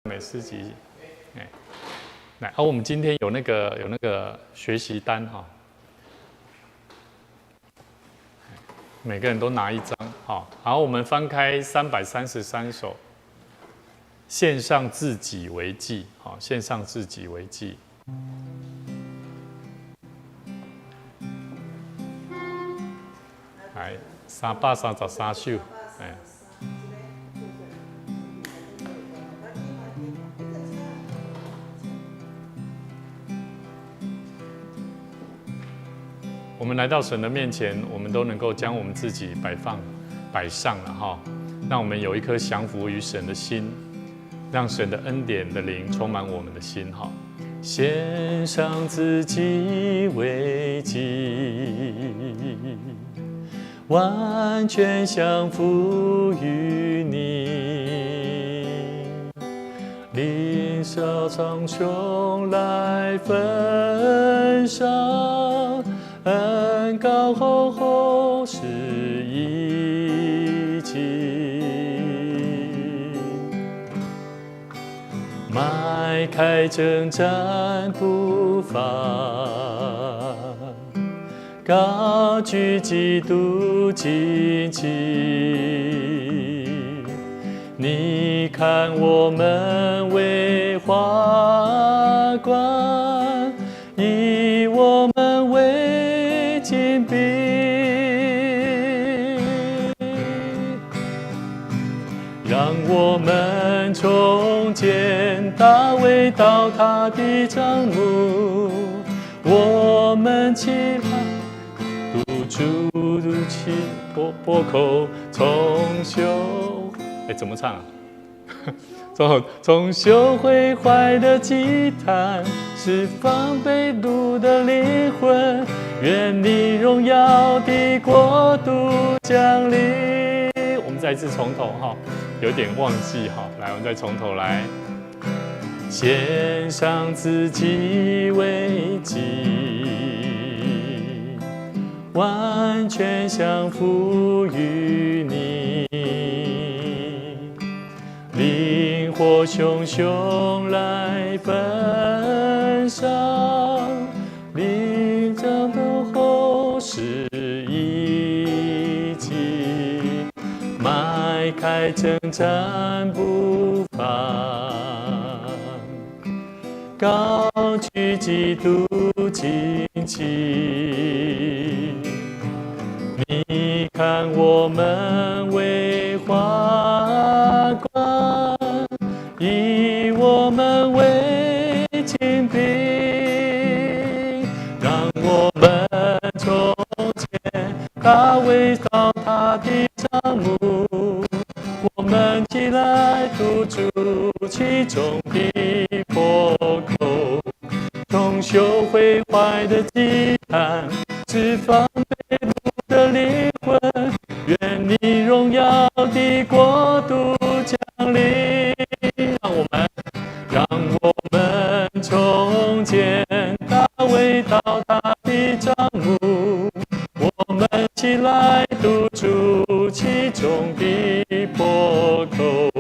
美诗集，来，我们今天有那个学习单哈，每个人都拿一张，好，然后我们翻开333首，献上自己为祭，好，献上自己为祭。来，333首，我们来到神的面前，我们都能够将我们自己摆上了哈，让我们有一颗降服于神的心，让神的恩典的灵充满我们的心哈。献上自己为祭，完全降服于你，领受苍穹来焚烧。恩高厚厚是一起，迈开征战步伐，高举基督旌旗。你看我们为华冠，以我们为精兵，让我们重建大卫倒塌的帐幕，我们起来堵住气破口，重修，怎么唱啊？重修毁坏的祭坛，释放被掳的灵魂，愿你荣耀的国度降临。我们再一次从头哈，有点忘记哈，来，我们再从头来。献上自己为祭，完全降服于你，灵火熊熊来焚烧，灵长的后是一起，迈开征战步伐，高举基督旌旗。你看我们为华冠，以我们为精兵，让我们重建大卫倒塌的帐幕，我们起来堵住其中的破口，重修毁坏的祭坛，释放被掳的灵魂，愿你荣耀的国度降临。让我们重建大卫倒塌的帐幕，我们起来堵住其中的破口，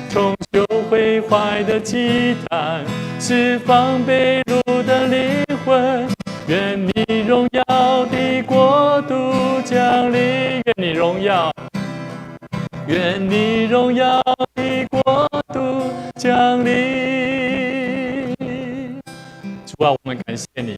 重修毁坏的祭坛，释放被掳的灵魂，愿你荣耀的国度降临。愿你荣耀，愿你荣耀的国度降临。主啊，我们感谢你，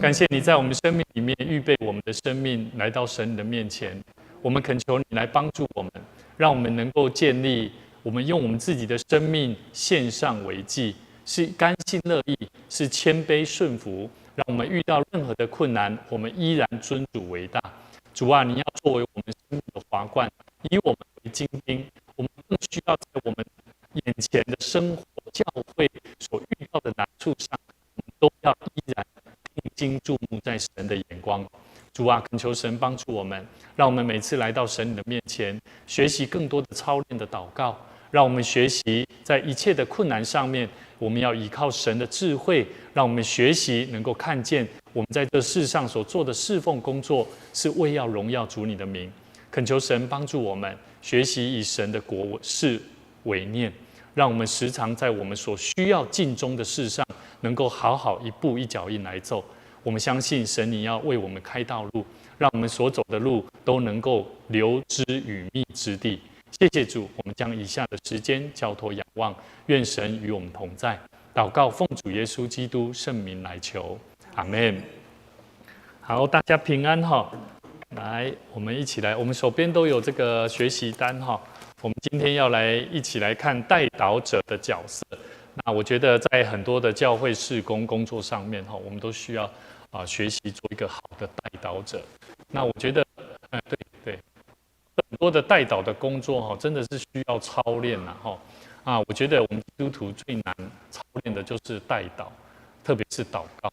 感谢你在我们生命里面预备我们的生命来到神的面前。我们恳求你来帮助我们，让我们能够建立我们用我们自己的生命献上为祭，是甘心乐意，是谦卑顺服，让我们遇到任何的困难，我们依然尊主为大。主啊，你要作为我们生命的华冠，以我们为精兵，我们更需要在我们眼前的生活、教会所遇到的难处上，我们都要依然定睛注目在神的眼光。主啊，恳求神帮助我们，让我们每次来到神的面前，学习更多的操练的祷告，让我们学习在一切的困难上面，我们要依靠神的智慧，让我们学习能够看见我们在这世上所做的侍奉工作是为要荣耀主你的名。恳求神帮助我们学习以神的国事为念，让我们时常在我们所需要尽忠的事上，能够好好一步一脚印来走。我们相信神，你要为我们开道路，让我们所走的路都能够流之于密之地。谢谢主，我们将以下的时间交托仰望，愿神与我们同在。祷告，奉主耶稣基督圣名来求，阿们。好，大家平安哈。来，我们一起来，我们手边都有这个学习单哈。我们今天要来一起来看代祷者的角色。那我觉得在很多的教会事工工作上面哈，我们都需要学习做一个好的代祷者。那我觉得，对，很多的代祷的工作哈，真的是需要操练呐哈。我觉得我们基督徒最难操练的就是代祷，特别是祷告。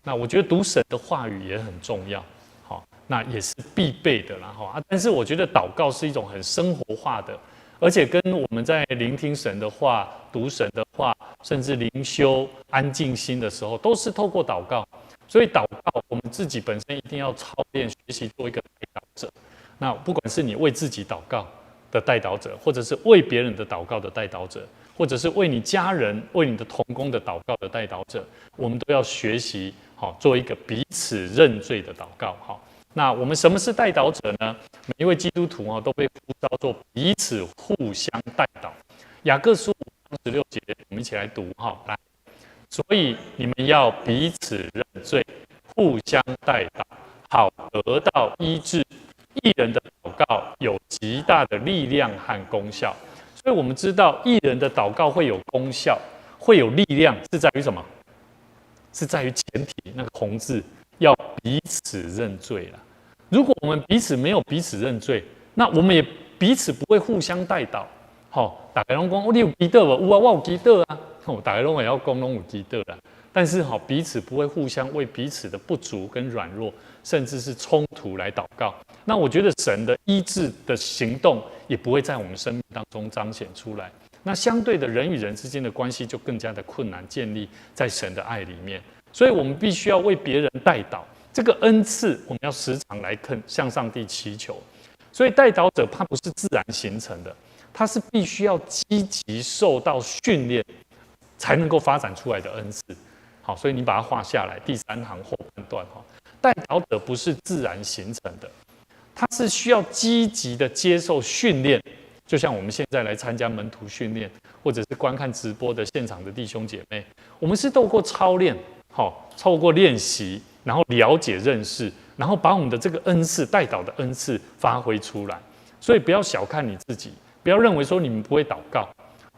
那我觉得读神的话语也很重要，好，那也是必备的啦哈。但是我觉得祷告是一种很生活化的，而且跟我们在聆听神的话、读神的话，甚至灵修、安静心的时候，都是透过祷告。所以祷告，我们自己本身一定要操练学习做一个代祷者。那不管是你为自己祷告的代祷者，或者是为别人的祷告的代祷者，或者是为你家人、为你的同工的祷告的代祷者，我们都要学习好做一个彼此认罪的祷告。好，那我们什么是代祷者呢？每一位基督徒都被呼召做彼此互相代祷。雅各书5:16节，我们一起来读哈，来。所以你们要彼此认罪，互相代祷，好得到医治。义人的祷告有极大的力量和功效，所以我们知道义人的祷告会有功效，会有力量，是在于什么？是在于前提那个红字要彼此认罪啦。如果我们彼此没有彼此认罪，那我们也彼此不会互相代祷。好，大家拢讲你有基督无？有啊，我有基督啊。大家拢也要讲拢有基督啦。但是彼此不会互相为彼此的不足跟软弱，甚至是冲突来祷告。那我觉得神的医治的行动也不会在我们生命当中彰显出来。那相对的，人与人之间的关系就更加的困难建立在神的爱里面。所以我们必须要为别人代祷，这个恩赐我们要时常来向上帝祈求。所以代祷者他不是自然形成的，他是必须要积极受到训练才能够发展出来的恩赐。好，所以你把它画下来，第3行后半段哈。代祷者不是自然形成的，他是需要积极的接受训练。就像我们现在来参加门徒训练，或者是观看直播的现场的弟兄姐妹，我们是透过操练，透过练习，然后了解认识，然后把我们的这个恩赐代祷的恩赐发挥出来。所以不要小看你自己，不要认为说你们不会祷告，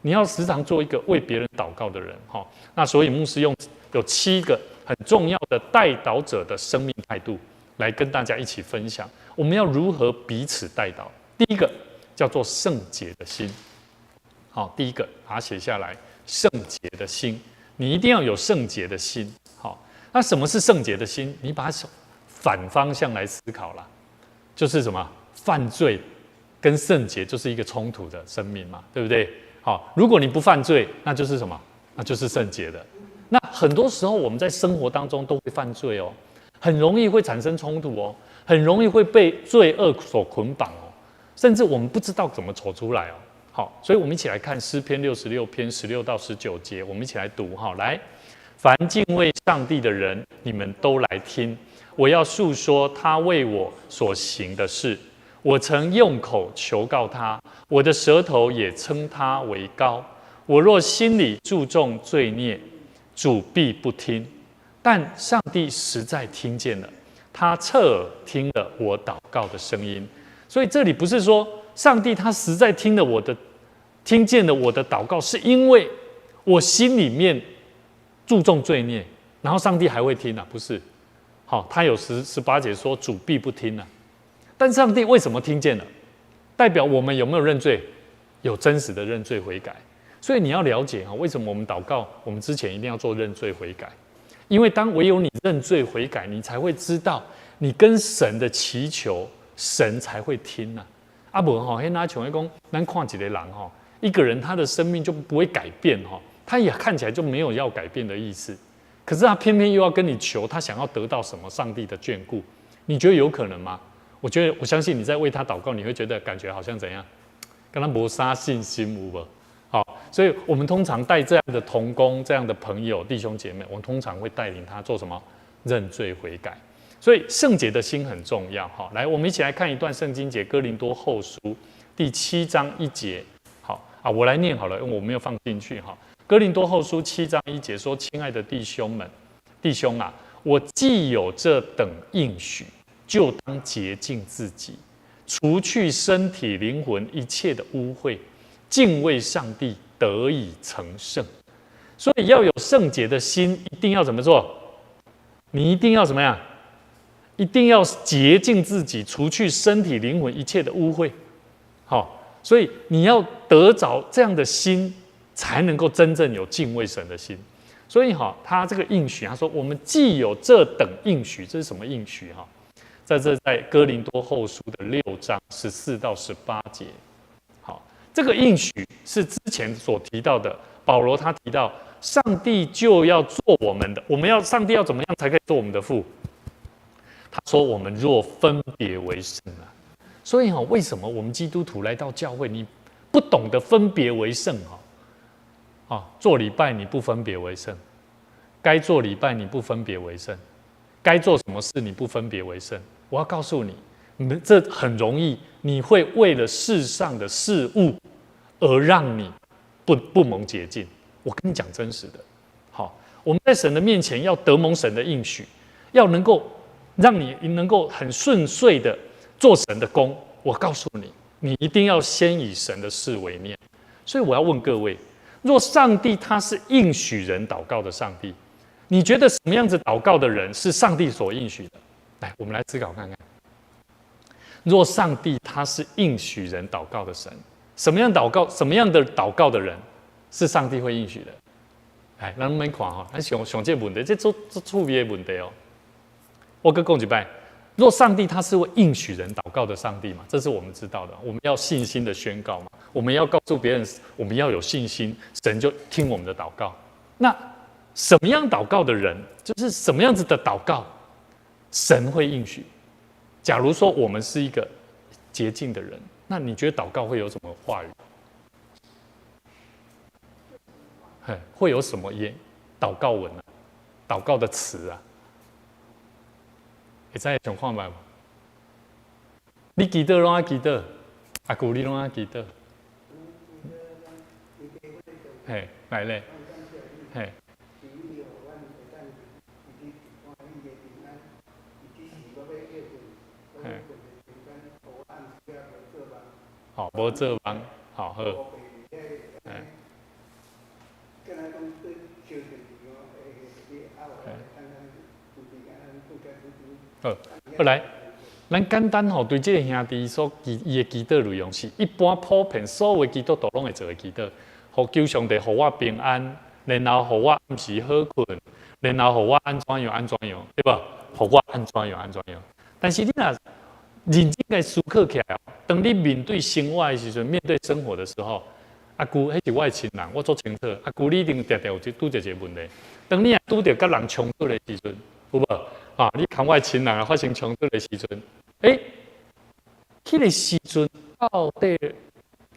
你要时常做一个为别人祷告的人哈。那所以牧师有7个很重要的代祷者的生命态度来跟大家一起分享，我们要如何彼此代祷。第一个叫做圣洁的心。好，第一个把它写下来，圣洁的心，你一定要有圣洁的心。好，那什么是圣洁的心？你把它反方向来思考啦，就是什么？犯罪跟圣洁就是一个冲突的生命嘛，对不对？好，如果你不犯罪，那就是什么？那就是圣洁的。那很多时候我们在生活当中都会犯罪哦，很容易会产生冲突哦，很容易会被罪恶所捆绑哦，甚至我们不知道怎么走出来哦。好，所以我们一起来看诗篇66篇16到19节，我们一起来读哈。来，凡敬畏上帝的人，你们都来听，我要述说他为我所行的事。我曾用口求告他，我的舌头也称他为高。我若心里注重罪孽，主必不听。但上帝实在听见了，他侧耳听了我祷告的声音。所以这里不是说上帝他实在听见了我的祷告，是因为我心里面注重罪孽，然后上帝还会听啊？不是。好，他有18节说主必不听啊。但上帝为什么听见了？代表我们有没有认罪？有真实的认罪悔改。所以你要了解为什么我们祷告，我们之前一定要做认罪悔改。因为唯有你认罪悔改，你才会知道你跟神的祈求，神才会听啊。不然那像那说咱看一个人一个人他的生命就不会改变他也看起来就没有要改变的意思。可是他偏偏又要跟你求，他想要得到什么？上帝的眷顾。你觉得有可能吗？我相信你在为他祷告，你会觉得感觉好像怎样？跟他没啥信心有无？好，所以我们通常带这样的同工、这样的朋友、弟兄姐妹，我们通常会带领他做什么？认罪悔改。所以圣洁的心很重要。好，来，我们一起来看一段圣经节，哥林多后书第7章1节。好啊，我来念好了，因为我没有放进去哈。哥林多后书7章1节说：“亲爱的弟兄啊，我既有这等应许，就当洁净自己，除去身体灵魂一切的污秽，敬畏上帝，得以成圣。”所以要有圣洁的心，一定要怎么做？你一定要怎么样？一定要洁净自己，除去身体灵魂一切的污秽。好，所以你要得着这样的心，才能够真正有敬畏神的心。所以他这个应许，他说我们既有这等应许，这是什么应许？在哥林多后书的6章14到18节。好，这个应许是之前所提到的，保罗他提到，上帝就要做我们的，上帝要怎么样才可以做我们的父？他说我们若分别为圣啊。所以为什么我们基督徒来到教会，你不懂得分别为圣做礼拜你不分别为圣，该做礼拜你不分别为圣，该做什么事你不分别为圣。我要告诉你，这很容易，你会为了世上的事物而让你不蒙洁净。我跟你讲真实的，我们在神的面前要得蒙神的应许，要能够让你能够很顺遂的做神的工。我告诉你，你一定要先以神的事为念。所以我要问各位，若上帝他是应许人祷告的上帝，你觉得什么样子祷告的人是上帝所应许的？来，我们来思考看看。若上帝他是应许人祷告的神，什么样的祷告的人是上帝会应许的？来，咱们看咱想这个问题，这做趣味的问题哦。我再讲一遍，若上帝他是会应许人祷告的上帝嘛，这是我们知道的。我们要信心的宣告嘛，我们要告诉别人，我们要有信心，神就听我们的祷告。那什么样祷告的人，就是什么样子的祷告，神会应许。假如说我们是一个洁净的人，那你觉得祷告会有什么话语？会有什么祷告文啊？祷告的词啊？会知想看卖无？你祈祷拢爱祈祷，阿舅你拢爱祈祷。来咧，好，无做梦，好。好来，咱简单对这个兄弟所伊的祈祷内容是，一般普遍所有的基督徒拢会做的祈祷，互求上帝互我平安，然后互我暗时好困，然后互我安怎样，对吧？互我安怎样。但是你若认真来思考起来，当你面对生活的时阵，面对生活的时候，阿舅，迄是我的亲人，我做清楚。阿舅，你一定常常有拄着一个问题。当你拄着甲人冲突的时阵，有无？你看我的亲人发生冲突的时阵，迄个时阵到底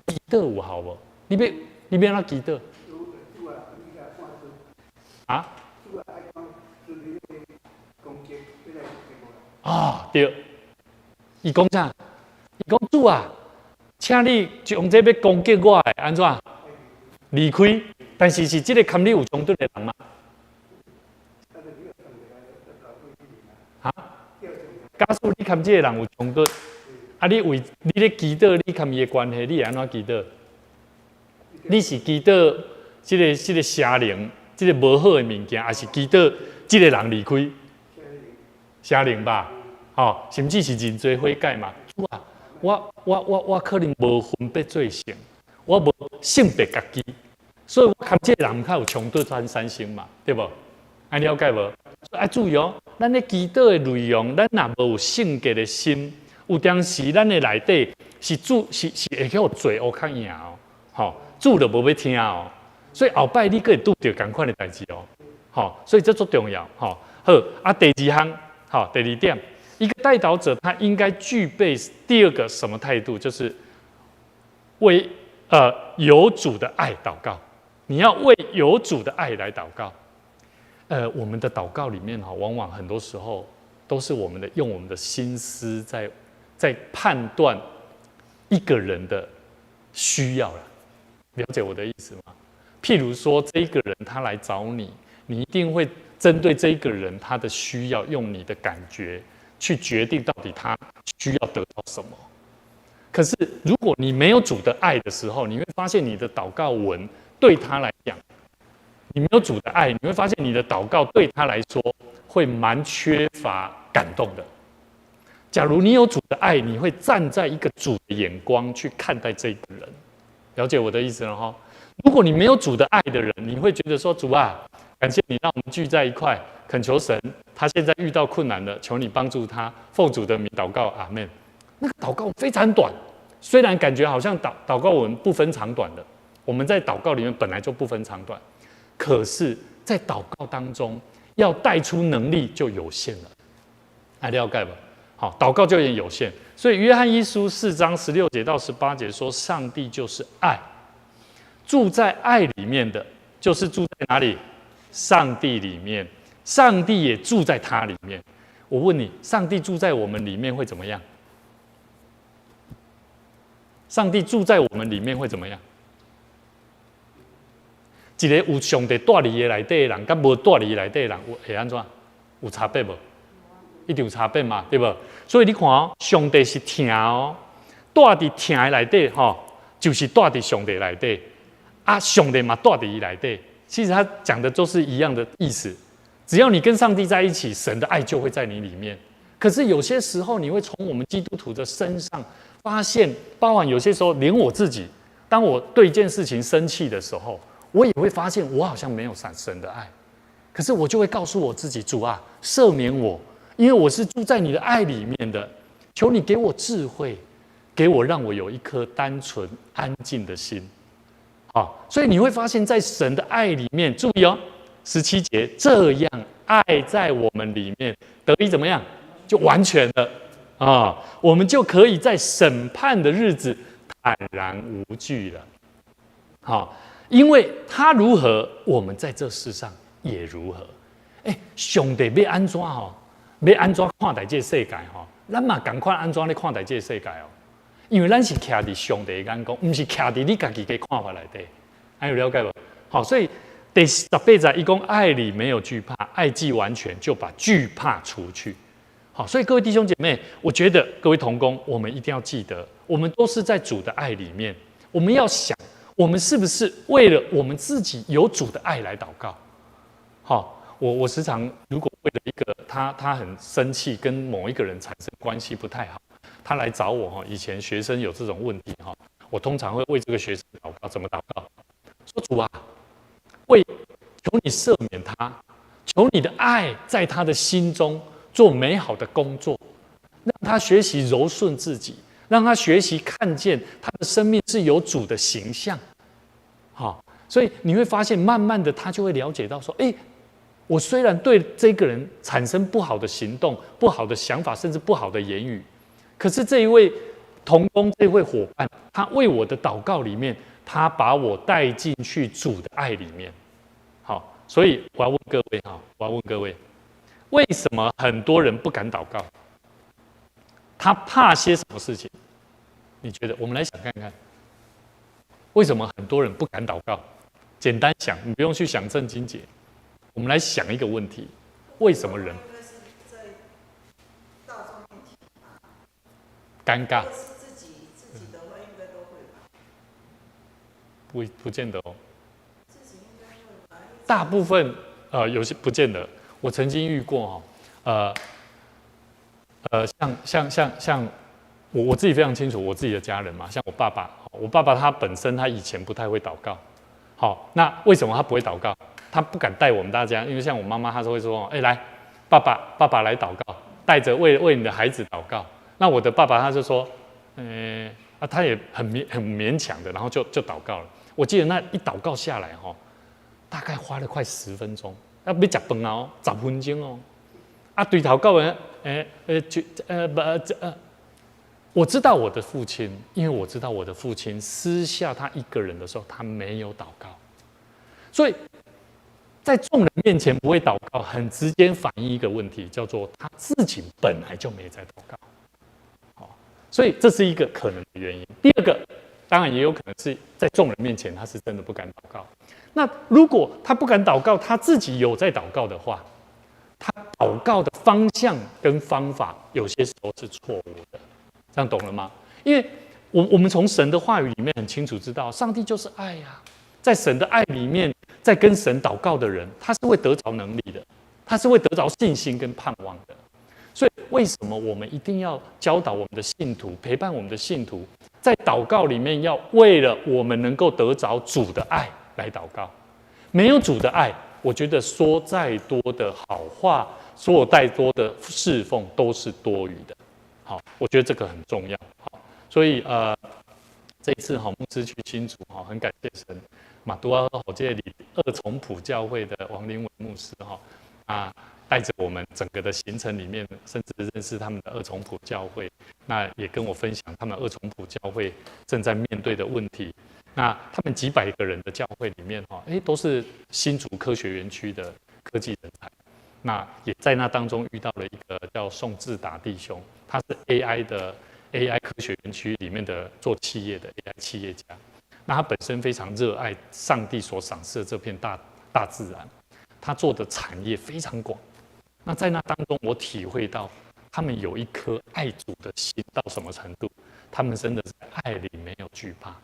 祈祷有效无？你要怎祈祷？对。伊讲啥？伊讲主啊，请你从这要攻击我的安怎离开？但是这个跟你有冲突的人吗？假使你跟这个人有冲突，你为你咧祈祷，你跟伊的关系，你会安怎祈祷？你是祈祷这个邪灵，这个无好的物件，还是祈祷这个人离开？邪灵吧，甚至是认罪悔改嘛。主啊，我可能无分别罪性，我无性别家己，所以我跟这个人较有冲突产生嘛，对不？安了解无？注意咱咧祈祷的内容，咱若无有圣洁的心，有当时咱的内底是主是会叫罪恶较赢主就无要听所以后摆你可会拄着同款的代志所以这足重要好，第二项第二点，一个代祷者他应该具备第二个什么态度？就是有主的爱祷告，你要为有主的爱来祷告。我们的祷告里面往往很多时候都是用我们的心思在判断一个人的需要了。了解我的意思吗？譬如说，这一个人他来找你，你一定会针对这一个人他的需要，用你的感觉去决定到底他需要得到什么。可是，如果你没有主的爱的时候，你会发现你的祷告文对他来讲，你没有主的爱，你会发现你的祷告对他来说会蛮缺乏感动的。假如你有主的爱，你会站在一个主的眼光去看待这个人。了解我的意思了哈？如果你没有主的爱的人，你会觉得说：主啊，感谢你让我们聚在一块，恳求神，他现在遇到困难了，求你帮助他，奉主的名祷告，阿们。那个祷告非常短，虽然感觉好像祷告文不分长短的，我们在祷告里面本来就不分长短，可是，在祷告当中要带出能力就有限了，还了解吧？好，祷告就有点有限，所以约翰一书4章16节到18节说，上帝就是爱，住在爱里面的，就是住在哪里？上帝里面，上帝也住在他里面。我问你，上帝住在我们里面会怎么样？上帝住在我们里面会怎么样？一个有上帝住在的内底的人，跟无住在内底的人，会安怎？有差别无？一定有差别嘛，对不？所以你看哦，上帝是疼哦，住在疼的内底就是住在上帝内底啊，上帝嘛住在伊内底。其实他讲的都是一样的意思，只要你跟上帝在一起，神的爱就会在你里面。可是有些时候，你会从我们基督徒的身上发现，包含有些时候，连我自己，当我对一件事情生气的时候，我也会发现我好像没有神的爱。可是我就会告诉我自己，主啊，赦免我。因为我是住在你的爱里面的，求你给我智慧，给我让我有一颗单纯安静的心。好，所以你会发现在神的爱里面，注意哦，17节，这样爱在我们里面得以怎么样？就完全了啊，我们就可以在审判的日子坦然无惧了。好，因为他如何，我们在这世上也如何。上帝要安怎要安怎看待这个世界咱嘛同款安怎咧看待这个世界因为咱是徛伫上帝的眼光，不是徛伫你家己的看法内底，还有了解无？好，所以第18节伊讲爱里没有惧怕，爱既完全，就把惧怕除去。好，所以各位弟兄姐妹，我觉得各位同工，我们一定要记得，我们都是在主的爱里面，我们要想，我们是不是为了我们自己有主的爱来祷告？好。我时常如果为了一个他很生气，跟某一个人产生关系不太好，他来找我以前学生有这种问题我通常会为这个学生祷告，怎么祷告？说主啊，求你赦免他，求你的爱在他的心中做美好的工作，让他学习柔顺自己，让他学习看见他的生命是有主的形象。好，所以你会发现，慢慢的他就会了解到说，我虽然对这个人产生不好的行动、不好的想法，甚至不好的言语，可是这一位同工、这位伙伴，他为我的祷告里面，他把我带进去主的爱里面。好，所以我要问各位，为什么很多人不敢祷告？他怕些什么事情？你觉得？我们来想看看，为什么很多人不敢祷告？简单想，你不用去想圣经节。我们来想一个问题：为什么人尴尬？不见得哦。大部分有些不见得。我曾经遇过像我自己非常清楚我自己的家人嘛，像我爸爸他本身他以前不太会祷告。好，那为什么他不会祷告？他不敢带我们大家，因为像我妈妈，她都会说：“来，爸爸来祷告，带着为你的孩子祷告。”那我的爸爸他就说：“他也很勉强的，然后就祷告了。”我记得那一祷告下来大概花了快10分钟，要吃饭10分钟对祷告完，我知道我的父亲，因为我知道我的父亲私下他一个人的时候，他没有祷告，所以在众人面前不会祷告，很直接反映一个问题，叫做他自己本来就没在祷告。好，所以这是一个可能的原因。第二个，当然也有可能是在众人面前他是真的不敢祷告。那如果他不敢祷告，他自己有在祷告的话，他祷告的方向跟方法有些时候是错误的。这样懂了吗？因为我们从神的话语里面很清楚知道，上帝就是爱呀，在神的爱里面，在跟神祷告的人，他是会得着能力的，他是会得着信心跟盼望的。所以为什么我们一定要教导我们的信徒，陪伴我们的信徒，在祷告里面要为了我们能够得着主的爱来祷告？没有主的爱，我觉得说再多的好话，说再多的侍奉都是多余的。好，我觉得这个很重要。好，所以这一次牧师去新竹，很感谢神，马都阿好这里二重埔教会的王林伟牧师带着我们整个的行程里面，甚至认识他们的二重埔教会，那也跟我分享他们二重埔教会正在面对的问题。那他们几百个人的教会里面，都是新竹科学园区的科技人才。那也在那当中遇到了一个叫宋志达弟兄，他是 AI 科学园区里面的做企业的 AI 企业家。那他本身非常热爱上帝所赏赐的这片大自然，他做的产业非常广。那在那当中，我体会到他们有一颗爱主的心到什么程度？他们真的在爱里没有惧怕。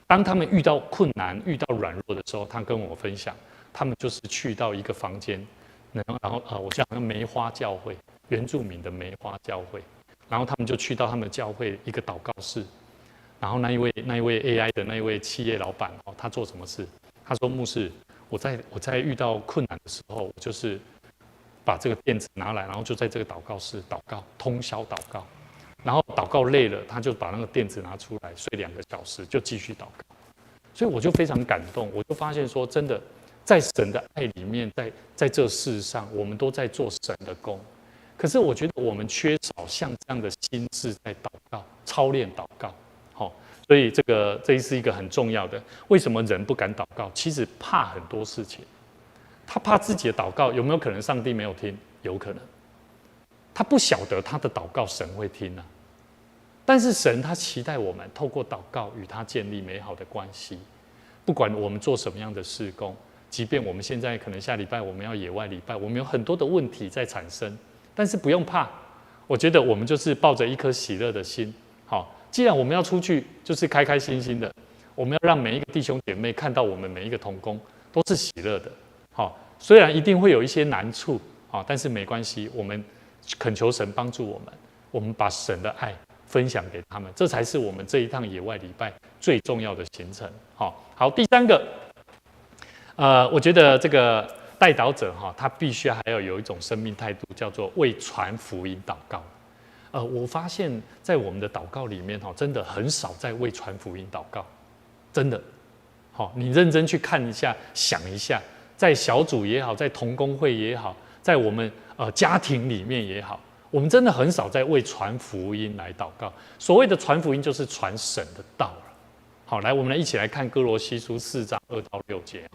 当他们遇到困难、遇到软弱的时候，他跟我分享，他们就是去到一个房间。然后我想好像梅花教会，原住民的梅花教会，然后他们就去到他们教会一个祷告室，然后那一位 AI 的那一位企业老板他做什么事？他说：牧师，我在遇到困难的时候，我就是把这个垫子拿来，然后就在这个祷告室祷告，通宵祷告，然后祷告累了，他就把那个垫子拿出来睡2个小时，就继续祷告。所以我就非常感动，我就发现说，真的。在神的爱里面，在这世上，我们都在做神的工。可是我觉得我们缺少像这样的心智在祷告、操练祷告。所以这是一个很重要的。为什么人不敢祷告？其实怕很多事情。他怕自己的祷告有没有可能上帝没有听？有可能。他不晓得他的祷告神会听啊。但是神他期待我们透过祷告与他建立美好的关系。不管我们做什么样的事工。即便我们现在可能下礼拜我们要野外礼拜，我们有很多的问题在产生，但是不用怕。我觉得我们就是抱着一颗喜乐的心，既然我们要出去，就是开开心心的，我们要让每一个弟兄姐妹看到我们每一个同工都是喜乐的。虽然一定会有一些难处，但是没关系，我们恳求神帮助我们把神的爱分享给他们，这才是我们这一趟野外礼拜最重要的行程。好，第3个。我觉得这个代祷者他必须还要有一种生命态度，叫做为传福音祷告。我发现，在我们的祷告里面真的很少在为传福音祷告，真的。你认真去看一下，想一下，在小组也好，在同工会也好，在我们家庭里面也好，我们真的很少在为传福音来祷告。所谓的传福音，就是传神的道了。好，来，我们一起来看哥罗西书4章2到6节。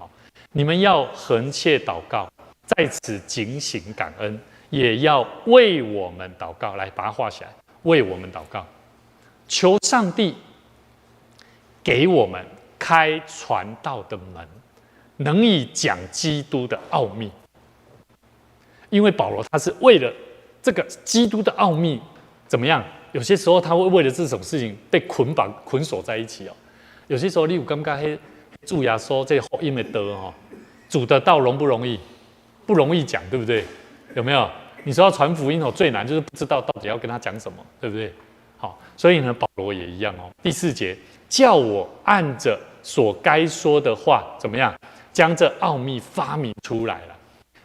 你们要恒切祷告，在此警醒感恩，也要为我们祷告。来，把它画起来，为我们祷告，求上帝给我们开传道的门，能以讲基督的奥秘。因为保罗他是为了这个基督的奥秘怎么样？有些时候他会为了这种事情被捆锁在一起。有些时候你有感觉主耶稣这福音的道主的道容不容易？不容易讲，对不对？有没有？你说要传福音最难就是不知道到底要跟他讲什么，对不对？好，所以呢，保罗也一样第4节，叫我按着所该说的话怎么样，将这奥秘发明出来了。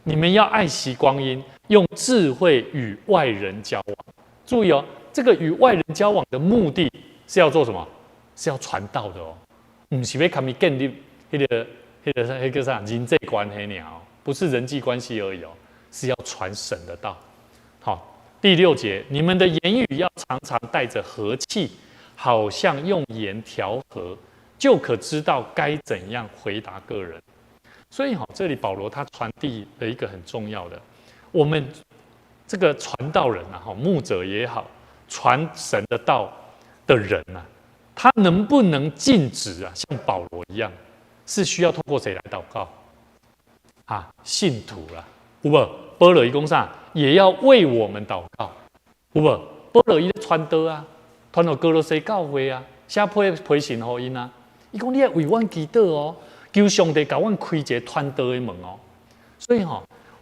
你们要爱惜光阴，用智慧与外人交往。注意这个与外人交往的目的是要做什么？是要传道的不是要看你建立那个啥人际关系不是人际关系而已是要传神的道。好，第6节，你们的言语要常常带着和气，好像用盐调和，就可知道该怎样回答个人。所以这里保罗他传递了一个很重要的，我们这个传道人啊，牧者也好，传神的道的人啊，他能不能禁止啊，像保罗一样，是需要透过谁来祷告啊？信徒啦，有无？保罗伊讲啥？也要为我们祷告，有无？保罗伊咧传道啊，传到哥罗西教会啊，写批信给因啊。伊讲你要为阮祈祷哦，求上帝给阮开一个传道的门哦。所以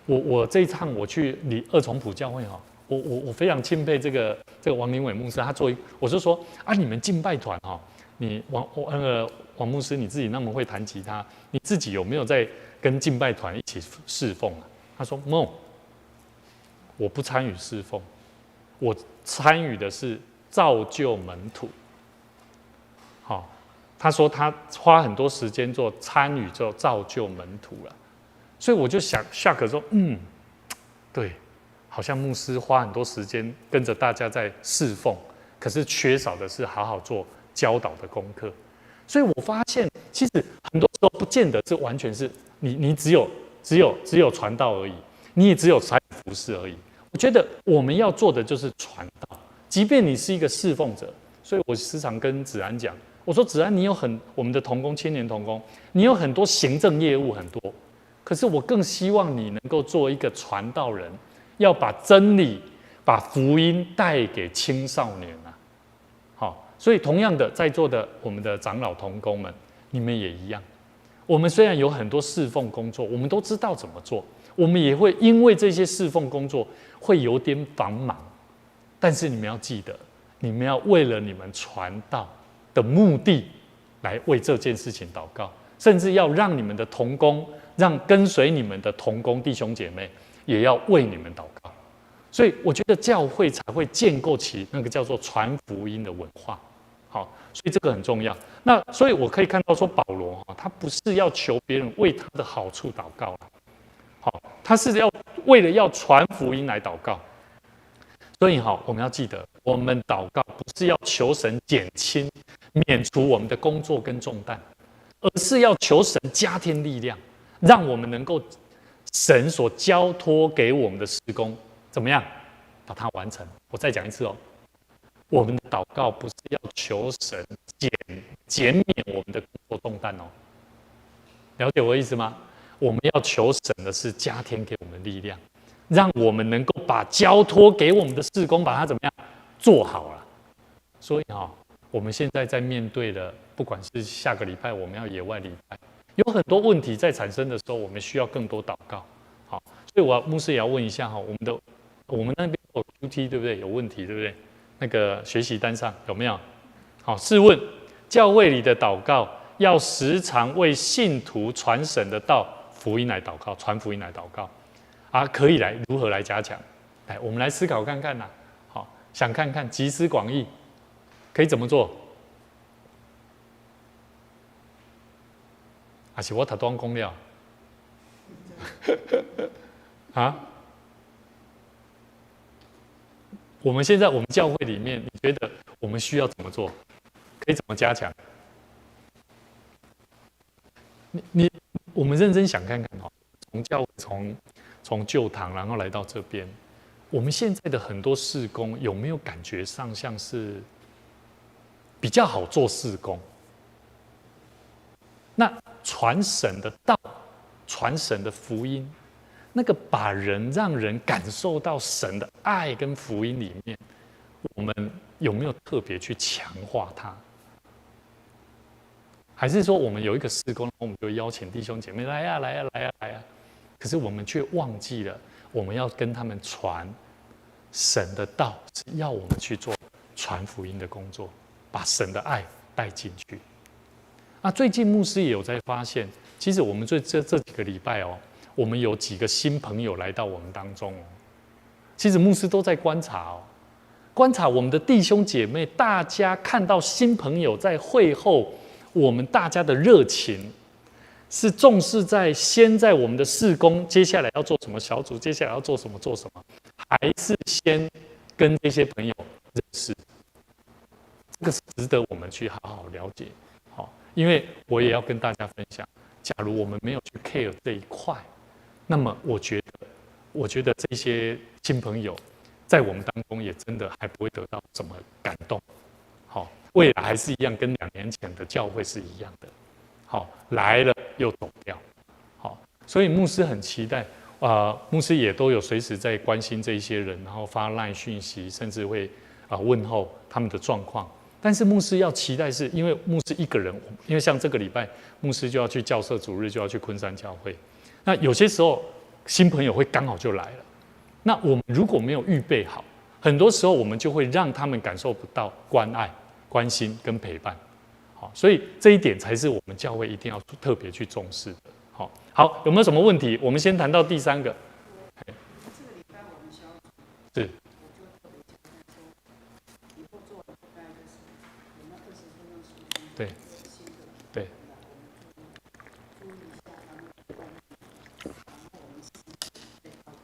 我这一趟我去二重埔教会我非常钦佩这个王林伟牧师，他我就说啊，你们敬拜团你王牧师你自己那么会弹吉他，你自己有没有在跟敬拜团一起侍奉啊？他说 No， 我不参与侍奉，我参与的是造就门徒。他说他花很多时间参与造就门徒了，所以我就想下课说，对，好像牧师花很多时间跟着大家在侍奉，可是缺少的是好好做教导的功课。所以我发现，其实很多时候不见得是完全是你只有传道而已，你也只有参与服事而已。我觉得我们要做的就是传道，即便你是一个侍奉者。所以我时常跟子安讲，我说子安，你有我们的同工青年同工，你有很多行政业务很多，可是我更希望你能够做一个传道人，要把真理、把福音带给青少年啊。所以同样的，在座的我们的长老同工们，你们也一样。我们虽然有很多侍奉工作，我们都知道怎么做，我们也会因为这些侍奉工作会有点繁忙，但是你们要记得，你们要为了你们传道的目的来为这件事情祷告，甚至要让你们的同工，让跟随你们的同工弟兄姐妹也要为你们祷告。所以我觉得教会才会建构起那个叫做传福音的文化。所以这个很重要。那所以我可以看到说，保罗他不是要求别人为他的好处祷告，他是为了要传福音来祷告。所以我们要记得，我们祷告不是要求神减轻、免除我们的工作跟重担，而是要求神加添力量，让我们能够神所交托给我们的事工怎么样把它完成。我再讲一次我们的祷告不是要求神减免我们的工作重担了解我的意思吗？我们要求神的是加添给我们力量，让我们能够把交托给我们的事工把它怎么样做好了。所以我们现在在面对的，不管是下个礼拜我们要野外礼拜，有很多问题在产生的时候，我们需要更多祷告。所以牧师也要问一下我们那边有 QT 对不对？有问题对不对？那个学习单上有没有？试问教会里的祷告要时常为信徒传神的道、福音来祷告，传福音来祷告可以如何来加强？我们来思考看看呐。想看看集思广益，可以怎么做？还是我读端讲了？我们现在我们教会里面，你觉得我们需要怎么做？可以怎么加强？我们认真想看看从教会从旧堂，然后来到这边，我们现在的很多事工有没有感觉上像是比较好做事工？那传神的道，传神的福音，那个让人感受到神的爱跟福音里面，我们有没有特别去强化它？还是说我们有一个事工，我们就邀请弟兄姐妹来呀，可是我们却忘记了，我们要跟他们传神的道，是要我们去做传福音的工作，把神的爱带进去。最近牧师也有在发现，其实我们这几个礼拜我们有几个新朋友来到我们当中其实牧师都在观察观察我们的弟兄姐妹，大家看到新朋友在会后，我们大家的热情是重视先在我们的事工，接下来要做什么小组，接下来要做什么，还是先跟这些朋友认识，这个是值得我们去好好了解。好，因为我也要跟大家分享，假如我们没有去 care 这一块，那么我觉得这些新朋友在我们当中也真的还不会得到什么感动。好，未来还是一样，跟2年前的教会是一样的。好，来了又走掉。好，所以牧师很期待。牧师也都有随时在关心这一些人，然后发 LINE 讯息，甚至会问候他们的状况。但是牧师要期待是，因为牧师一个人，因为像这个礼拜，牧师就要去教社主日，就要去昆山教会。那有些时候新朋友会刚好就来了，那我们如果没有预备好，很多时候我们就会让他们感受不到关爱、关心跟陪伴。好，所以这一点才是我们教会一定要特别去重视的。好，有没有什么问题？我们先谈到第3个。这个礼拜我们小组是，我就特别讲说，以后做大概就是我们20分钟时间，对，新的对，注意一下他们的观念，然后我们是对到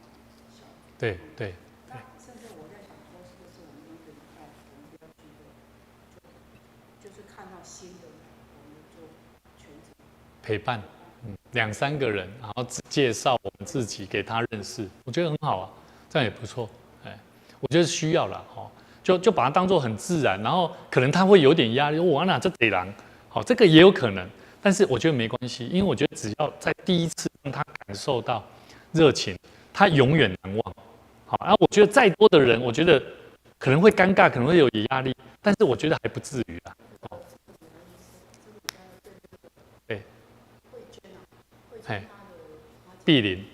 小组。对对。那甚至我在想说，是不是我们一个礼拜我们不要聚会，就是看到新的，我们就全程陪伴。2、3个人，然后介绍我们自己给他认识，我觉得很好啊，这样也不错。我觉得需要啦，就把它当作很自然，然后可能他会有点压力，我哪这得人，好，这个也有可能，但是我觉得没关系，因为我觉得只要在第一次让他感受到热情，他永远难忘。好，然后我觉得再多的人，我觉得可能会尴尬，可能会有压力，但是我觉得还不至于啦。对。碧林，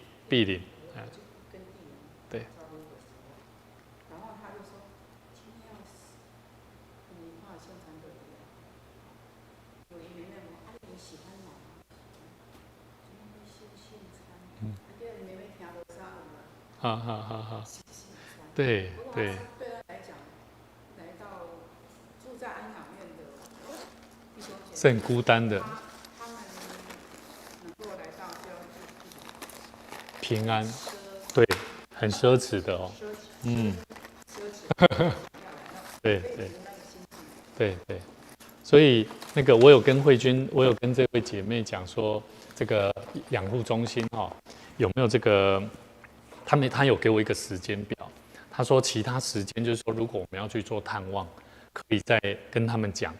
对。然后他就说，今天要你画宣传的有一妹妹问，你喜欢哪？今天会献餐，第二妹妹听到啥？对。对他来讲，来到住在安养院的弟兄姐妹是很孤单的。他们能够来到就要平安，对，很奢侈的哦。对，所以那个我有跟慧君，我有跟这位姐妹讲说，这个养护中心有没有这个，他有给我一个时间表，他说其他时间就是说，如果我们要去做探望，可以再跟他们讲，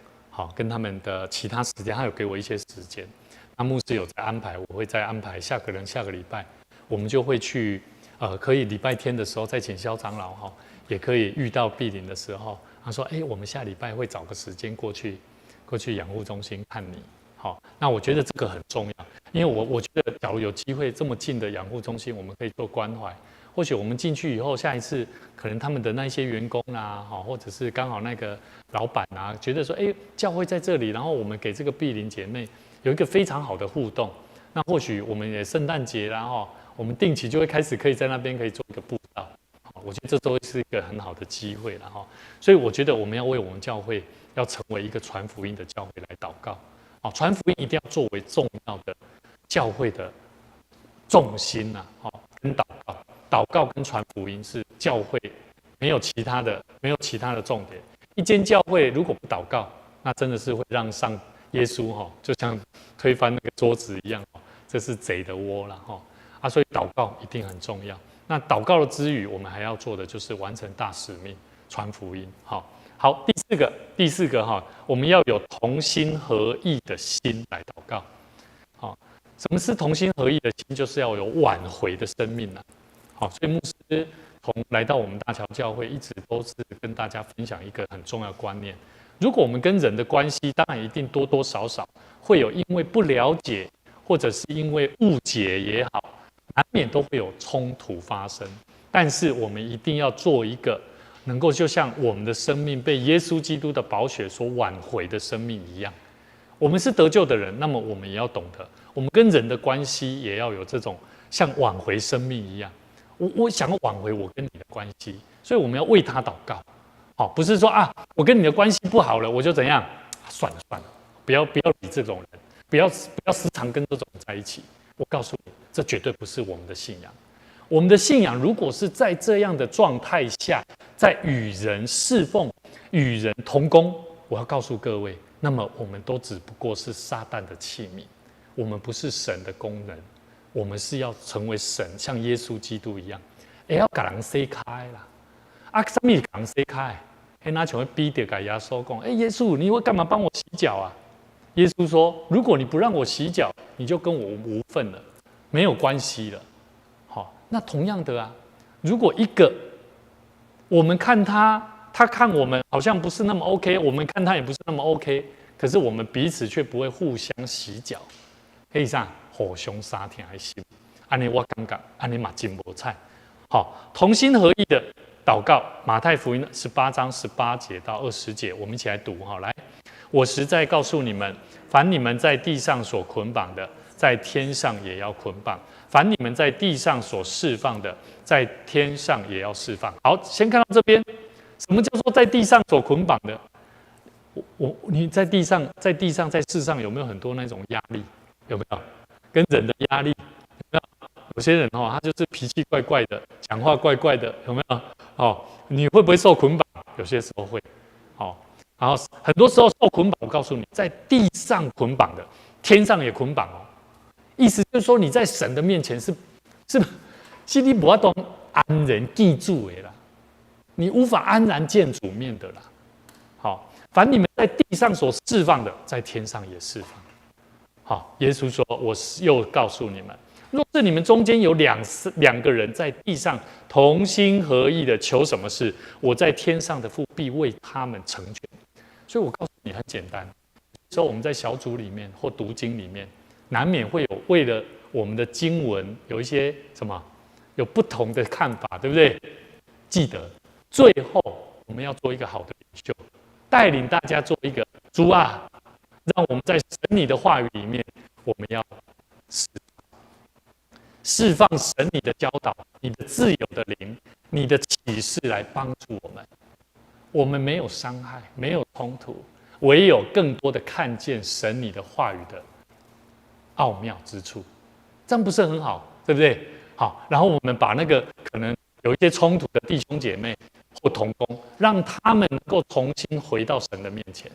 跟他们的其他时间，他有给我一些时间。那牧师有在安排，我会再安排下个礼拜，我们就会去，可以礼拜天的时候再请肖长老也可以遇到碧林的时候，他说，我们下礼拜会找个时间过去养护中心看你。好，那我觉得这个很重要，因为我觉得假如有机会这么近的养护中心，我们可以做关怀。或许我们进去以后，下一次可能他们的那些员工啊，或者是刚好那个老板啊，觉得说，教会在这里，然后我们给这个碧林姐妹有一个非常好的互动，那或许我们也圣诞节啦我们定期就会开始可以在那边可以做一个布道，我觉得这都是一个很好的机会了所以我觉得我们要为我们教会要成为一个传福音的教会来祷告，传福音一定要作为重要的教会的重心跟祷告跟传福音是教会没有其他的重点。一间教会如果不祷告，那真的是会让上耶稣就像推翻那个桌子一样这是贼的窝了所以祷告一定很重要。那祷告的之余，我们还要做的就是完成大使命，传福音。好，第四个我们要有同心合意的心来祷告。什么是同心合意的心？就是要有挽回的生命所以牧师来到我们大桥教会，一直都是跟大家分享一个很重要的观念。如果我们跟人的关系，当然一定多多少少会有因为不了解，或者是因为误解也好，难免都会有冲突发生。但是我们一定要做一个能够就像我们的生命被耶稣基督的宝血所挽回的生命一样。我们是得救的人，那么我们也要懂得，我们跟人的关系也要有这种像挽回生命一样。我想要挽回我跟你的关系，所以我们要为他祷告。不是说我跟你的关系不好了，我就怎样，算了，不要理这种人，不要时常跟这种人在一起。我告诉你，这绝对不是我们的信仰。我们的信仰如果是在这样的状态下，在与人侍奉、与人同工，我要告诉各位，那么我们都只不过是撒旦的器皿，我们不是神的工人，我们是要成为神，像耶稣基督一样，也要给人洗开啦。啊，什么给人洗开？那像彼得跟耶稣讲：“耶稣，你会干嘛帮我洗脚啊？”耶稣说：“如果你不让我洗脚，你就跟我无份了，没有关系了。”好，那同样的啊，如果一个我们看他看我们好像不是那么 OK， 我们看他也不是那么 OK， 可是我们彼此却不会互相洗脚，黑上互相杀天还行，安尼我感觉安尼嘛真无菜。好，同心合意的祷告，马太福音18章18节到20节，我们一起来读哈，来。我实在告诉你们，凡你们在地上所捆绑的，在天上也要捆绑；凡你们在地上所释放的，在天上也要释放。好，先看到这边，什么叫做在地上所捆绑的？你在地上，在世上有没有很多那种压力？有没有？跟人的压力有没有？有些人他就是脾气怪怪的，讲话怪怪的，有没有？你会不会受捆绑？有些时候会。然后很多时候受捆绑，我告诉你，在地上捆绑的，天上也捆绑哦。意思就是说，你在神的面前是你不要懂安然记住的啦，你无法安然见主面的啦。好，凡你们在地上所释放的，在天上也释放。好，耶稣说：“我又告诉你们，若是你们中间有两个人在地上同心合意的求什么事，我在天上的父必为他们成全。”所以我告诉你很简单，有时候我们在小组里面或读经里面，难免会有为了我们的经文有一些有不同的看法，对不对？记得最后我们要做一个好的领袖，带领大家做一个主啊，让我们在神你的话语里面，我们要释放神你的教导，你的自由的灵，你的启示来帮助我们。我们没有伤害，没有冲突，唯有更多的看见神你的话语的奥妙之处，这样不是很好，对不对？好，然后我们把那个可能有一些冲突的弟兄姐妹或同工，让他们能够重新回到神的面前，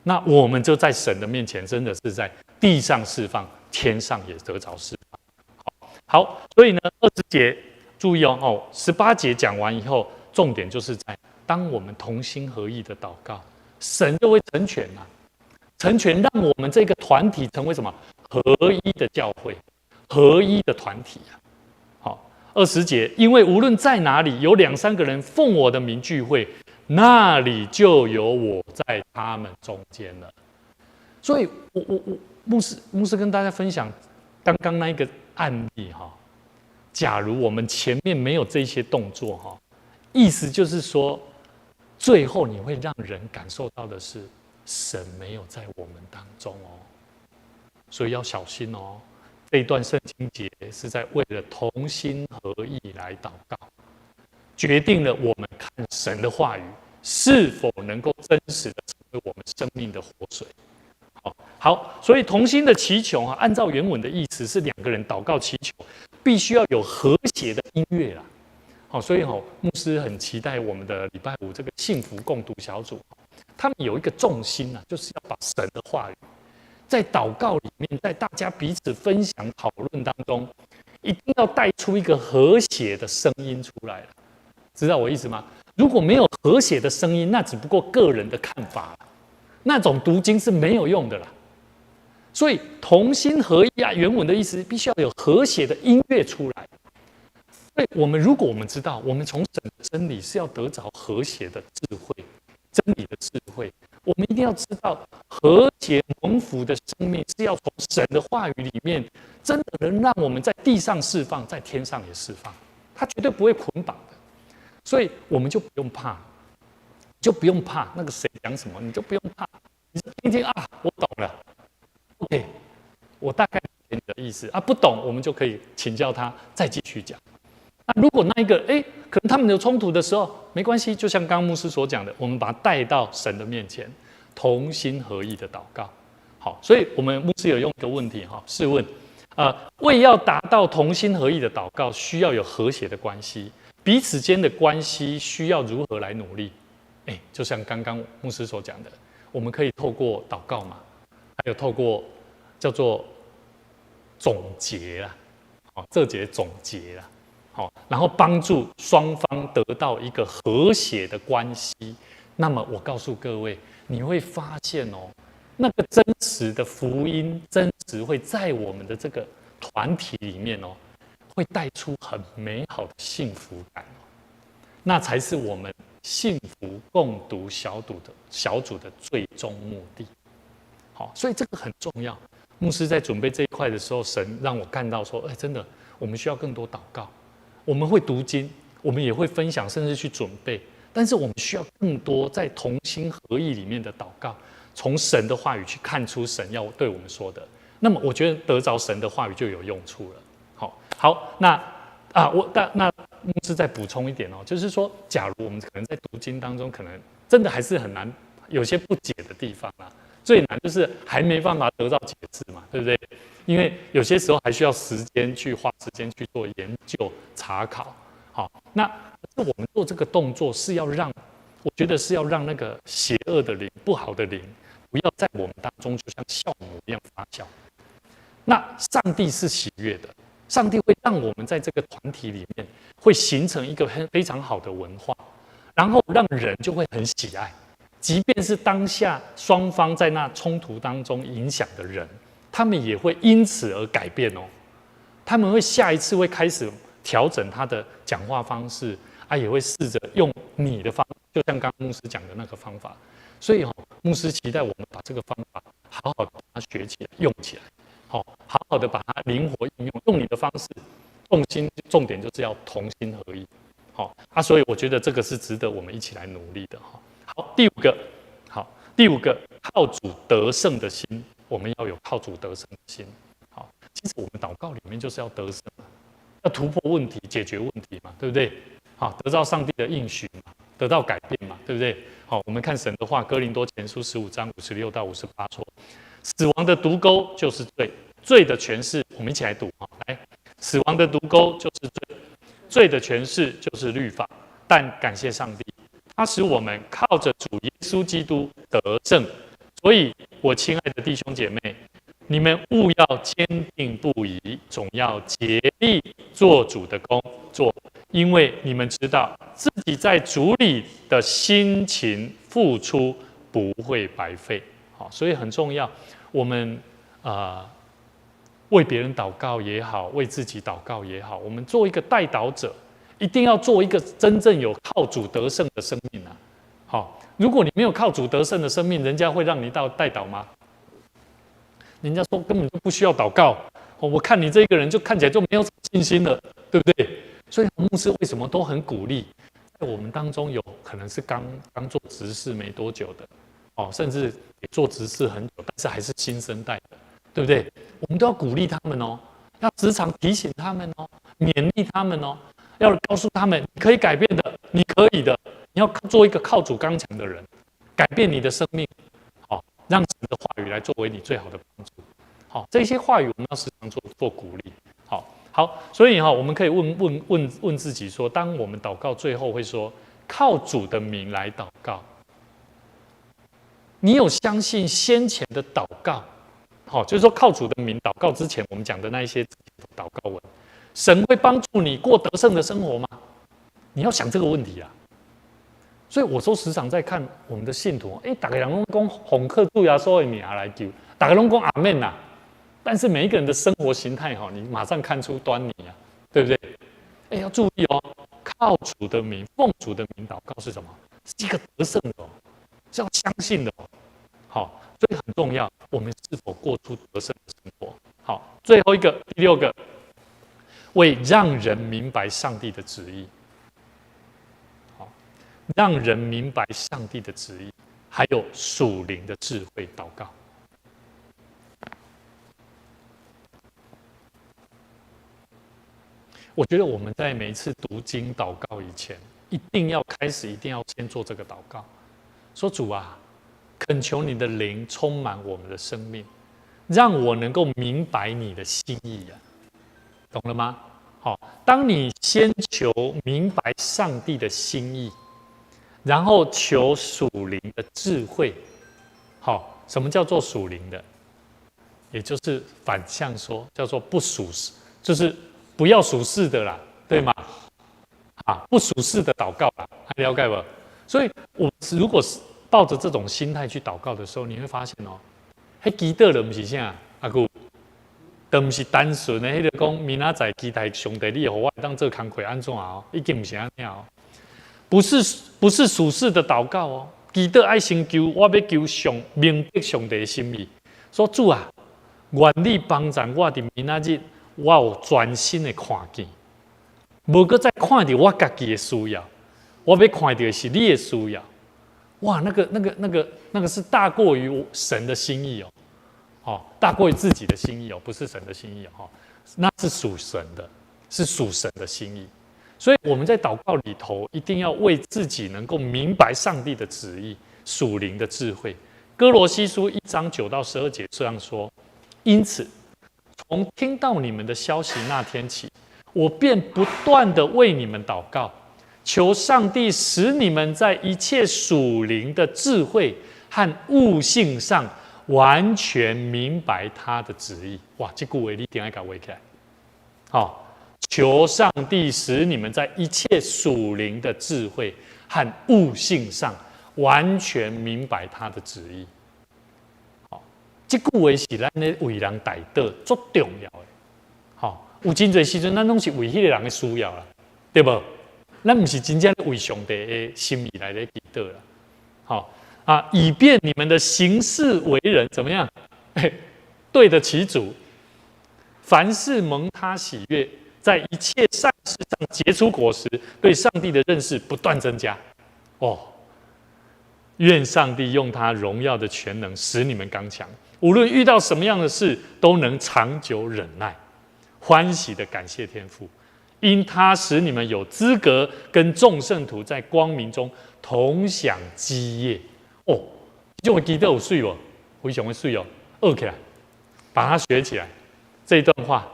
那我们就在神的面前，真的是在地上释放，天上也得着释放。好，所以呢，20节注意哦，18节讲完以后，重点就是在。当我们同心合意的祷告，神就会成全啊，成全让我们这个团体成为什么？合一的教会，合一的团体啊。好，20节，因为无论在哪里有2、3个人奉我的名聚会，那里就有我在他们中间了。所以我牧师跟大家分享刚刚那一个案例哈，假如我们前面没有这些动作哈，意思就是说。最后你会让人感受到的是，神没有在我们当中哦，所以要小心哦。这一段圣经节是在为了同心合意来祷告，决定了我们看神的话语是否能够真实的成为我们生命的活水。好，所以同心的祈求啊，按照原文的意思是2个人祷告祈求，必须要有和谐的音乐啦。好，所以牧师很期待我们的礼拜5这个幸福共读小组，他们有一个重心啊，就是要把神的话语在祷告里面，在大家彼此分享讨论当中，一定要带出一个和谐的声音出来了，知道我意思吗？如果没有和谐的声音，那只不过个人的看法啦，那种读经是没有用的啦。所以同心合一啊，原文的意思必须要有和谐的音乐出来。所以如果我们知道，我们从神的真理是要得着和谐的智慧，真理的智慧，我们一定要知道和谐蒙福的生命是要从神的话语里面，真的能让我们在地上释放，在天上也释放，它绝对不会捆绑的。所以我们就不用怕，那个谁讲什么，你就不用怕，你就听听啊，我懂了 ，OK， 我大概理解你的意思啊，不懂我们就可以请教他，再继续讲。那如果那一个可能他们有冲突的时候，没关系，就像刚刚牧师所讲的，我们把它带到神的面前，同心合意的祷告。好，所以我们牧师有用一个问题哈，试问为要达到同心合意的祷告，需要有和谐的关系，彼此间的关系需要如何来努力？就像刚刚牧师所讲的，我们可以透过祷告嘛，还有透过叫做总结啦，这节总结啦，然后帮助双方得到一个和谐的关系。那么我告诉各位，你会发现那个真实的福音，真实会在我们的这个团体里面会带出很美好的幸福感那才是我们幸福共读小组的最终目的。所以这个很重要。牧师在准备这一块的时候，神让我看到说，真的，我们需要更多祷告。我们会读经，我们也会分享，甚至去准备，但是我们需要更多在同心合意里面的祷告，从神的话语去看出神要对我们说的。那么我觉得得着神的话语就有用处了。好，那牧师再补充一点就是说，假如我们可能在读经当中，可能真的还是很难，有些不解的地方啊。最难就是还没办法得到解释嘛，对不对？因为有些时候还需要花时间去做研究查考。那我们做这个动作是要让，我觉得是要让那个邪恶的灵、不好的灵，不要在我们当中就像酵母一样发酵。那上帝是喜悦的，上帝会让我们在这个团体里面会形成一个非常好的文化，然后让人就会很喜爱。即便是当下双方在那冲突当中影响的人，他们也会因此而改变他们会下一次会开始调整他的讲话方式也会试着用你的方法，就像刚刚牧师讲的那个方法。所以牧师期待我们把这个方法好好的把它学起来、用起来，好好的把它灵活应用，用你的方式。重点就是要同心合意。所以我觉得这个是值得我们一起来努力的。好，第五个，靠主得胜的心，我们要有靠主得胜的心。其实我们祷告里面就是要得胜，要突破问题、解决问题嘛，对不对？得到上帝的应许嘛，得到改变嘛，对不对？我们看神的话，哥林多前书15章56到58说，死亡的毒钩就是罪，罪的权势，我们一起来读来，死亡的毒钩就是罪，罪的权势就是律法，但感谢上帝。他使我们靠着主耶稣基督得胜，所以我亲爱的弟兄姐妹，你们务要坚定不移，总要竭力做主的工作，因为你们知道自己在主里的辛勤付出不会白费。所以很重要，我们为别人祷告也好，为自己祷告也好，我们做一个代祷者。一定要做一个真正有靠主得胜的生命如果你没有靠主得胜的生命，人家会让你代祷吗？人家说根本就不需要祷告我看你这个人就看起来就没有信心了，对不对？所以牧师为什么都很鼓励，在我们当中有可能是刚做执事没多久的甚至也做执事很久，但是还是新生代的，对不对？我们都要鼓励他们要时常提醒他们勉励他们要告诉他们，你可以改变的，你可以的，你要做一个靠主刚强的人，改变你的生命，让神的话语来作为你最好的帮助。这些话语我们要时常做鼓励。好，所以我们可以问自己说，当我们祷告最后会说靠主的名来祷告，你有相信先前的祷告？就是说靠主的名祷告之前，我们讲的那一些祷告文。神会帮助你过得胜的生活吗？你要想这个问题啊。所以我说时常在看我们的信徒，大家人都说红客主耶稣的名来救，大家都说阿们呐。但是每一个人的生活形态你马上看出端倪啊，对不对？要注意靠主的名、奉主的名祷告是什么？是一个得胜的是要相信的所以很重要，我们是否过出得胜的生活？最后一个，第6个。为让人明白上帝的旨意，让人明白上帝的旨意，还有属灵的智慧祷告。我觉得我们在每一次读经祷告以前，一定要先做这个祷告，说主啊，恳求你的灵充满我们的生命，让我能够明白你的心意啊，懂了吗？好，当你先求明白上帝的心意，然后求属灵的智慧。好，什么叫做属灵的？也就是反向说，叫做不属世，就是不要属世的啦，对吗？啊，不属世的祷告啦，还了解不？所以，我如果是抱着这种心态去祷告的时候，你会发现哦，迄祈祷的不是啥，阿姑，都不是单纯的，迄个讲明仔载期待上帝，你互我当做工课安怎哦？已经不是安样哦，不是属世的祷告哦，祈祷爱先求，我要求上明白上帝的心意，说主啊。愿你帮助我伫明仔日，我有专心的看见，无搁再看到我家己的需要，我要看到的是你的需要。哇，那个是大过于神的心意哦，哦，大过于自己的心意哦，不是神的心意哦，那是属神的，是属神的心意。所以我们在祷告里头，一定要为自己能够明白上帝的旨意、属灵的智慧。哥罗西书1章9到12节这样说。因此，从听到你们的消息那天起，我便不断的为你们祷告，求上帝使你们在一切属灵的智慧和悟性上完全明白他的旨意。哇，这句话你一定要给我背起来。好，求上帝使你们在一切属灵的智慧和悟性上完全明白他的旨意。这句话是咱咧为人代祷足重要的，好，有真侪时阵，咱拢是为迄个人的需要啦，对不？咱不是真正为上帝的心意来咧祈祷啦，好啊，以便你们的行事为人怎么样？对得起主，凡事蒙他喜悦，在一切善事上结出果实，对上帝的认识不断增加。哦，愿上帝用他荣耀的全能使你们刚强。无论遇到什么样的事，都能长久忍耐，欢喜的感谢天父，因他使你们有资格跟众圣徒在光明中同享基业。哦，这种祈祷有水哦，非常的水哦，学起来，把它学起来。这一段话，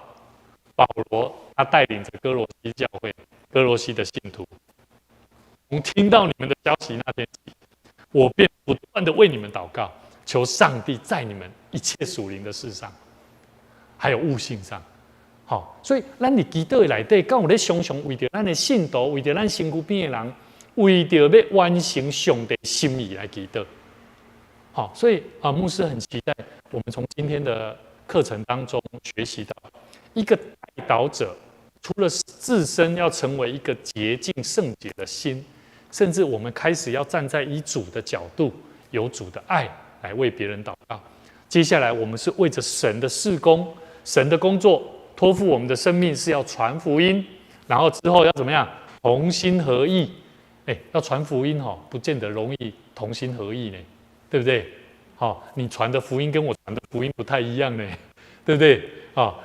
保罗他带领着哥罗西教会、哥罗西的信徒，从听到你们的消息那天起，我便不断的为你们祷告。求上帝在你们一切属灵的事上，还有悟性上，好，所以咱伫祈祷内底，敢有咧常常为着咱的信徒，为着咱身躯边的人，为着要完成上帝心意来祈祷。好，所以牧师很期待我们从今天的课程当中学习到，一个代祷者除了自身要成为一个洁净圣洁的心，甚至我们开始要站在以主的角度，有主的爱。来为别人祷告。接下来，我们是为着神的事工、神的工作，托付我们的生命是要传福音，然后之后要怎么样？同心合意。要传福音不见得容易同心合意呢，对不对？你传的福音跟我传的福音不太一样呢，对不对？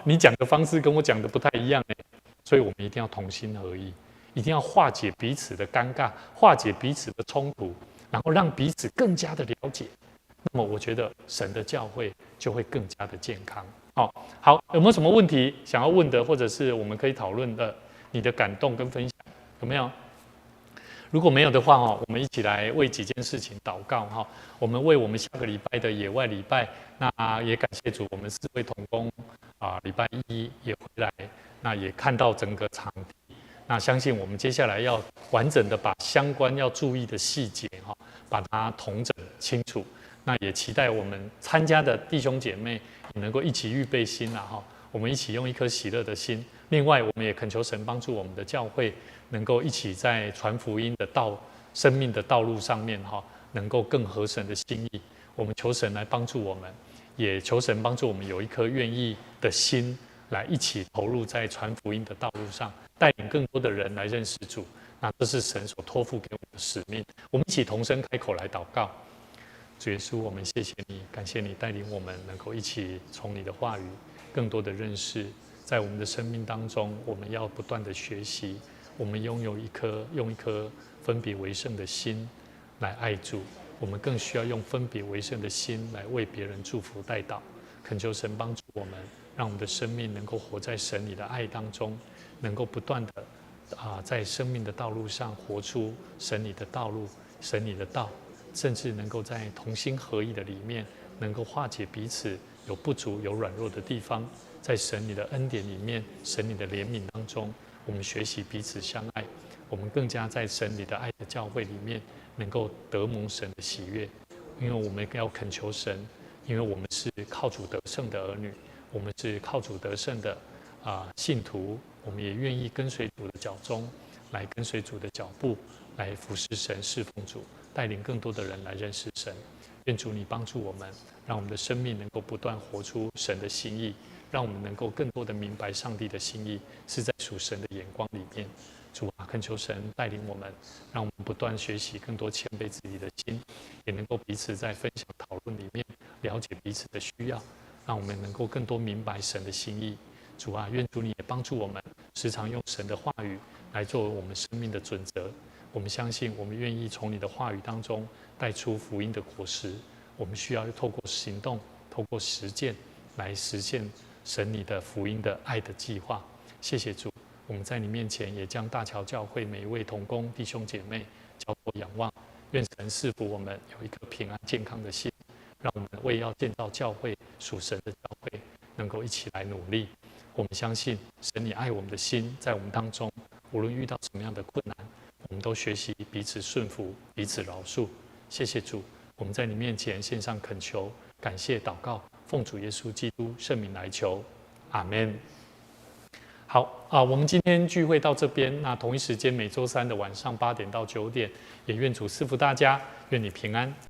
你讲的方式跟我讲的不太一样呢，所以我们一定要同心合意，一定要化解彼此的尴尬，化解彼此的冲突，然后让彼此更加的了解。那么我觉得神的教会就会更加的健康。好，有没有什么问题想要问的，或者是我们可以讨论的？你的感动跟分享有没有？如果没有的话，我们一起来为几件事情祷告。我们为我们下个礼拜的野外礼拜，那也感谢主，我们4位同工礼拜1也回来，那也看到整个场地。那相信我们接下来要完整的把相关要注意的细节把它统整清楚。那也期待我们参加的弟兄姐妹也能够一起预备心我们一起用一颗喜乐的心。另外，我们也恳求神帮助我们的教会能够一起在传福音的生命的道路上面能够更合神的心意。我们求神来帮助我们，也求神帮助我们有一颗愿意的心，来一起投入在传福音的道路上，带领更多的人来认识主。那这是神所托付给我们的使命。我们一起同声开口来祷告。主耶稣，我们谢谢你，感谢你带领我们能够一起从你的话语更多的认识，在我们的生命当中，我们要不断的学习，我们用一颗分别为圣的心来爱主，我们更需要用分别为圣的心来为别人祝福代祷。恳求神帮助我们，让我们的生命能够活在神你的爱当中，能够不断的在生命的道路上活出神你的道路、神你的道，甚至能够在同心合意的里面，能够化解彼此有不足、有软弱的地方，在神你的恩典里面、神你的怜悯当中，我们学习彼此相爱，我们更加在神你的爱的教会里面，能够得蒙神的喜悦，因为我们要恳求神，因为我们是靠主得胜的儿女，我们是靠主得胜的信徒，我们也愿意跟随主的脚踪，来跟随主的脚步，来服侍神、侍奉主，带领更多的人来认识神。愿主你帮助我们，让我们的生命能够不断活出神的心意，让我们能够更多的明白上帝的心意是在属神的眼光里面。主啊，恳求神带领我们，让我们不断学习更多谦卑自己的心，也能够彼此在分享讨论里面了解彼此的需要，让我们能够更多明白神的心意。主啊，愿主你也帮助我们，时常用神的话语来作为我们生命的准则。我们相信，我们愿意从你的话语当中带出福音的果实。我们需要透过行动，透过实践来实现神你的福音的爱的计划。谢谢主，我们在你面前也将大桥教会每一位同工弟兄姐妹交托仰望。愿神赐福我们有一颗平安健康的心，让我们为要建造教会、属神的教会，能够一起来努力。我们相信神你爱我们的心在我们当中，无论遇到什么样的困难，我们都学习彼此顺服、彼此饶恕。谢谢主，我们在你面前献上恳求、感谢、祷告，奉主耶稣基督圣名来求，阿们。好我们今天聚会到这边，那同一时间每周三的晚上8点到9点，也愿主赐福大家，愿你平安。